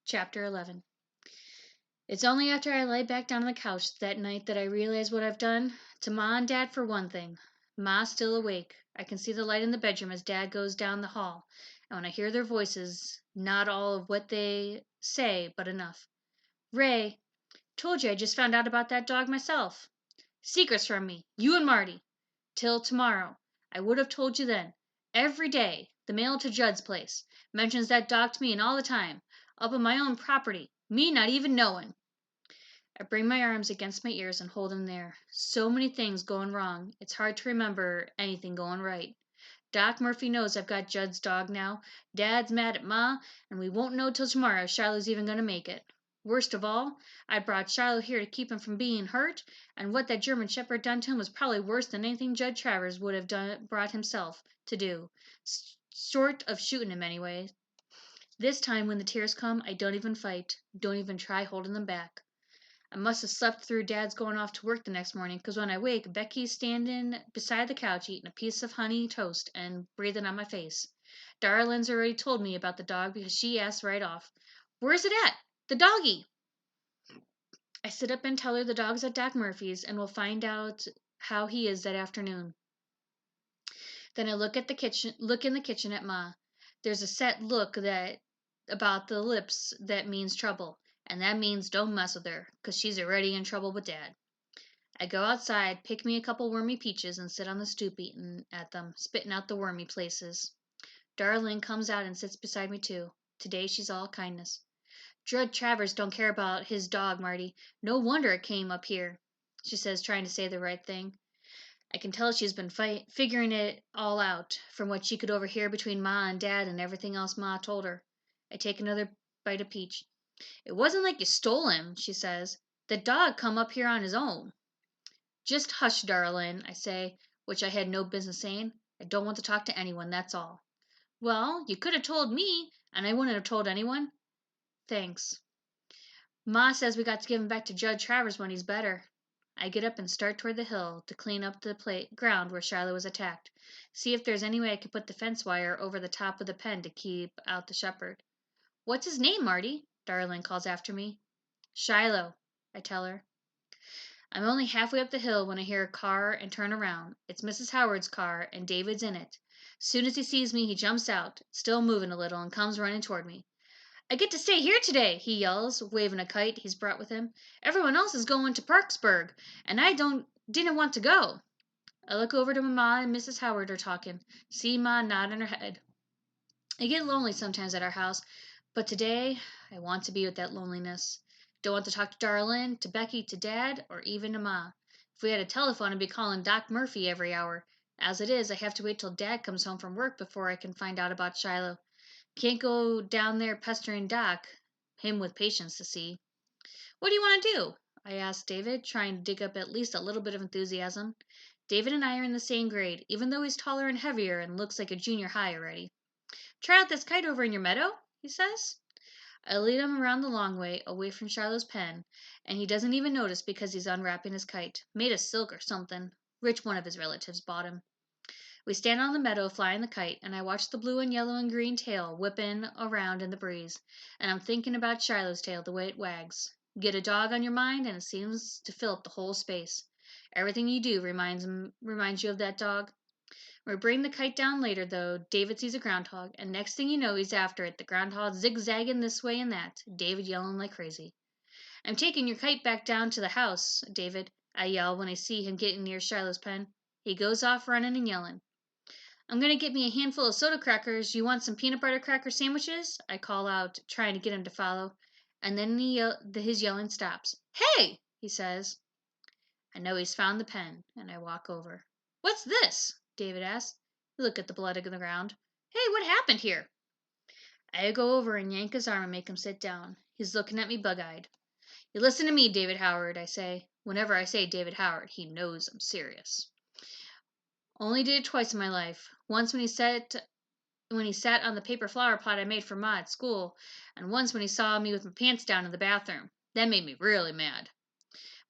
Chapter 11. It's only after I lay back down on the couch that night that I realize what I've done. To Ma and Dad, for one thing. Ma's still awake. I can see the light in the bedroom as Dad goes down the hall, and when I hear their voices, not all of what they say, but enough. Ray, told you I just found out about that dog myself. Secrets from me, you and Marty. Till tomorrow. I would have told you then. Every day, the mail to Judd's place mentions that dog to me and all the time. Up on my own property. Me not even knowing. I bring my arms against my ears and hold him there. So many things going wrong, it's hard to remember anything going right. Doc Murphy knows I've got Judd's dog now. Dad's mad at Ma, and we won't know till tomorrow if Shiloh's even going to make it. Worst of all, I brought Shiloh here to keep him from being hurt, and what that German Shepherd done to him was probably worse than anything Judd Travers would have brought himself to do. Short of shooting him anyway. This time when the tears come, I don't even fight. Don't even try holding them back. I must have slept through Dad's going off to work the next morning, 'cause when I wake, Becky's standing beside the couch eating a piece of honey toast and breathing on my face. Darlin's already told me about the dog because she asked right off, "Where's it at? The doggy?" I sit up and tell her the dog's at Doc Murphy's and we'll find out how he is that afternoon. Then I look in the kitchen at Ma. There's a set look that about the lips that means trouble, and that means don't mess with her, 'cause she's already in trouble with Dad. I go outside, pick me a couple wormy peaches, and sit on the stoop eating at them, spitting out the wormy places. Darlene comes out and sits beside me too. Today she's all kindness. Judd Travers don't care about his dog, Marty. No wonder it came up here, she says, trying to say the right thing. I can tell she's been figuring it all out, from what she could overhear between Ma and Dad and everything else Ma told her. I take another bite of peach. It wasn't like you stole him, she says. The dog come up here on his own. Just hush, darling, I say, which I had no business saying. I don't want to talk to anyone, that's all. Well, you could have told me, and I wouldn't have told anyone. Thanks. Ma says we got to give him back to Judd Travers when he's better. I get up and start toward the hill to clean up the ground where Shiloh was attacked. See if there's any way I can put the fence wire over the top of the pen to keep out the shepherd. What's his name, Marty? Darling calls after me. Shiloh, I tell her. I'm only halfway up the hill when I hear a car and turn around. It's Mrs. Howard's car, and David's in it. Soon as he sees me, he jumps out, still moving a little, and comes running toward me. I get to stay here today, he yells, waving a kite he's brought with him. Everyone else is going to Parksburg, and I didn't want to go. I look over to Ma and Mrs. Howard are talking. See Ma nodding her head. I get lonely sometimes at our house, but today I want to be with that loneliness. Don't want to talk to Darlin, to Becky, to Dad, or even to Ma. If we had a telephone, I'd be calling Doc Murphy every hour. As it is, I have to wait till Dad comes home from work before I can find out about Shiloh. Can't go down there pestering Doc, him with patients to see. What do you want to do? I asked David, trying to dig up at least a little bit of enthusiasm. David and I are in the same grade, even though he's taller and heavier and looks like a junior high already. Try out this kite over in your meadow, he says. I lead him around the long way, away from Shiloh's pen, and he doesn't even notice because he's unwrapping his kite. Made of silk or something. Rich one of his relatives bought him. We stand on the meadow flying the kite, and I watch the blue and yellow and green tail whipping around in the breeze, and I'm thinking about Shiloh's tail, the way it wags. Get a dog on your mind, and it seems to fill up the whole space. Everything you do reminds you of that dog. We bring the kite down later, though. David sees a groundhog, and next thing you know, he's after it. The groundhog zigzagging this way and that. David yelling like crazy. I'm taking your kite back down to the house, David, I yell when I see him getting near Shiloh's pen. He goes off running and yelling. I'm going to get me a handful of soda crackers. You want some peanut butter cracker sandwiches? I call out, trying to get him to follow. And then his yelling stops. Hey, he says. I know he's found the pen, and I walk over. What's this? David asks. Look at the blood on the ground. Hey, what happened here? I go over and yank his arm and make him sit down. He's looking at me bug-eyed. You listen to me, David Howard, I say. Whenever I say David Howard, he knows I'm serious. Only did it twice in my life. Once when he sat on the paper flower pot I made for Ma at school, and once when he saw me with my pants down in the bathroom. That made me really mad.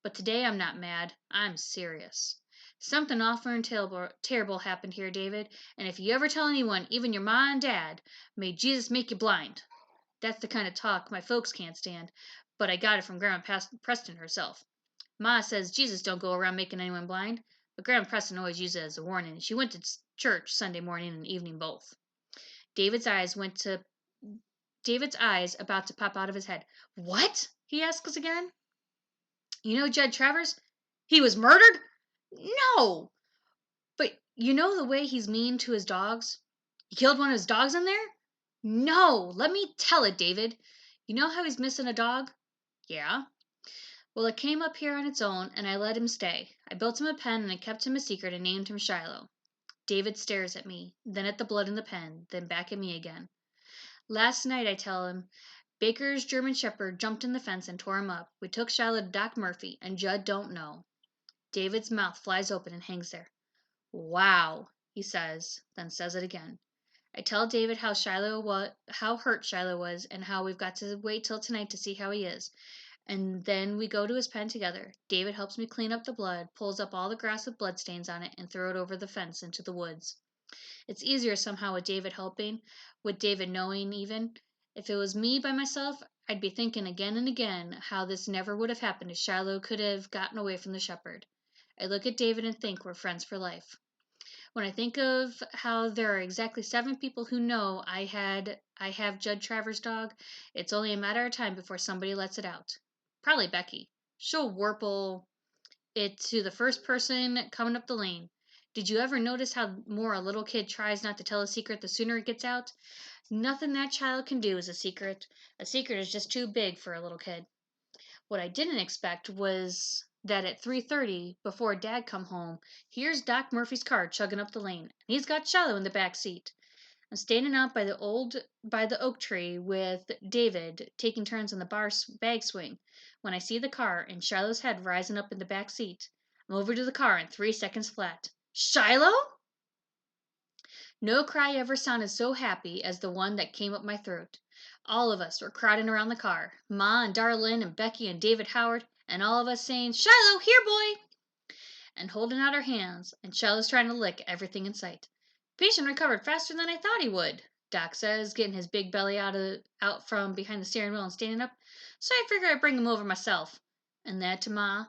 But today I'm not mad. I'm serious. Something awful and terrible happened here, David, and if you ever tell anyone, even your ma and dad, may Jesus make you blind. That's the kind of talk my folks can't stand, but I got it from Grandma Preston herself. Ma says Jesus don't go around making anyone blind, but Grandma Preston always used it as a warning. She went to church Sunday morning and evening both. David's eyes went to David's eyes about to pop out of his head. What? He asks again. You know Jed Travers? He was murdered? No. But you know the way he's mean to his dogs? He killed one of his dogs in there? No. Let me tell it, David. You know how he's missing a dog? Yeah. Well, it came up here on its own, and I let him stay. I built him a pen, and I kept him a secret and named him Shiloh. David stares at me, then at the blood in the pen, then back at me again. Last night, I tell him, Baker's German Shepherd jumped in the fence and tore him up. We took Shiloh to Doc Murphy, and Judd don't know. David's mouth flies open and hangs there. Wow, he says, then says it again. I tell David how hurt Shiloh was, and how we've got to wait till tonight to see how he is. And then we go to his pen together. David helps me clean up the blood, pulls up all the grass with bloodstains on it, and throw it over the fence into the woods. It's easier somehow with David helping, with David knowing even. If it was me by myself, I'd be thinking again and again how this never would have happened if Shiloh could have gotten away from the shepherd. I look at David and think we're friends for life. When I think of how there are exactly 7 people who know I have Judd Travers' dog, it's only a matter of time before somebody lets it out. Probably Becky. She'll warble it to the first person coming up the lane. Did you ever notice how more a little kid tries not to tell a secret the sooner it gets out? Nothing that child can do is a secret. A secret is just too big for a little kid. What I didn't expect was that at 3:30, before Dad come home, here's Doc Murphy's car chugging up the lane, and he's got Shiloh in the back seat. I'm standing out by the oak tree with David, taking turns on the bag swing. When I see the car and Shiloh's head rising up in the back seat, I'm over to the car in 3 seconds flat. Shiloh? No cry ever sounded so happy as the one that came up my throat. All of us were crowding around the car, Ma and Darlene and Becky and David Howard, and all of us saying, Shiloh, here, boy! And holding out our hands, and Shiloh's trying to lick everything in sight. Patient recovered faster than I thought he would, Doc says, getting his big belly out from behind the steering wheel and standing up. So I figure I'd bring him over myself. And that to Ma.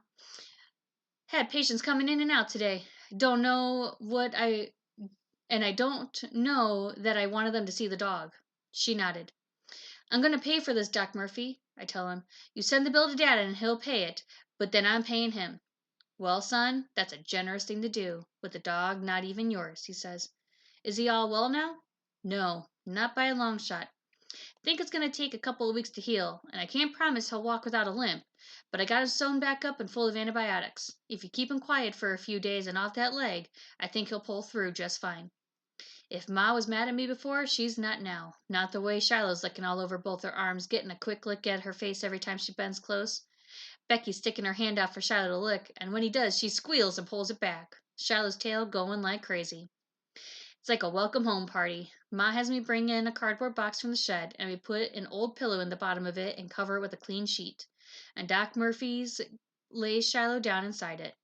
Had patients coming in and out today. I don't know that I wanted them to see the dog. She nodded. I'm going to pay for this, Doc Murphy, I tell him. You send the bill to Dad and he'll pay it, but then I'm paying him. Well, son, that's a generous thing to do, with the dog not even yours, he says. Is he all well now? No, not by a long shot. Think it's going to take a couple of weeks to heal, and I can't promise he'll walk without a limp, but I got him sewn back up and full of antibiotics. If you keep him quiet for a few days and off that leg, I think he'll pull through just fine. If Ma was mad at me before, she's not now. Not the way Shiloh's licking all over both her arms, getting a quick lick at her face every time she bends close. Becky's sticking her hand out for Shiloh to lick, and when he does, she squeals and pulls it back. Shiloh's tail going like crazy. It's like a welcome home party. Ma has me bring in a cardboard box from the shed, and we put an old pillow in the bottom of it and cover it with a clean sheet. And Doc Murphy's lays Shiloh down inside it.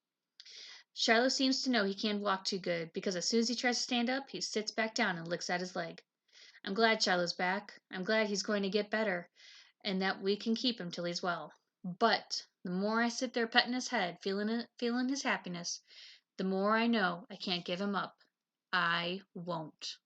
Shiloh seems to know he can't walk too good, because as soon as he tries to stand up, he sits back down and licks at his leg. I'm glad Shiloh's back. I'm glad he's going to get better, and that we can keep him till he's well. But the more I sit there petting his head, feeling his happiness, the more I know I can't give him up. I won't.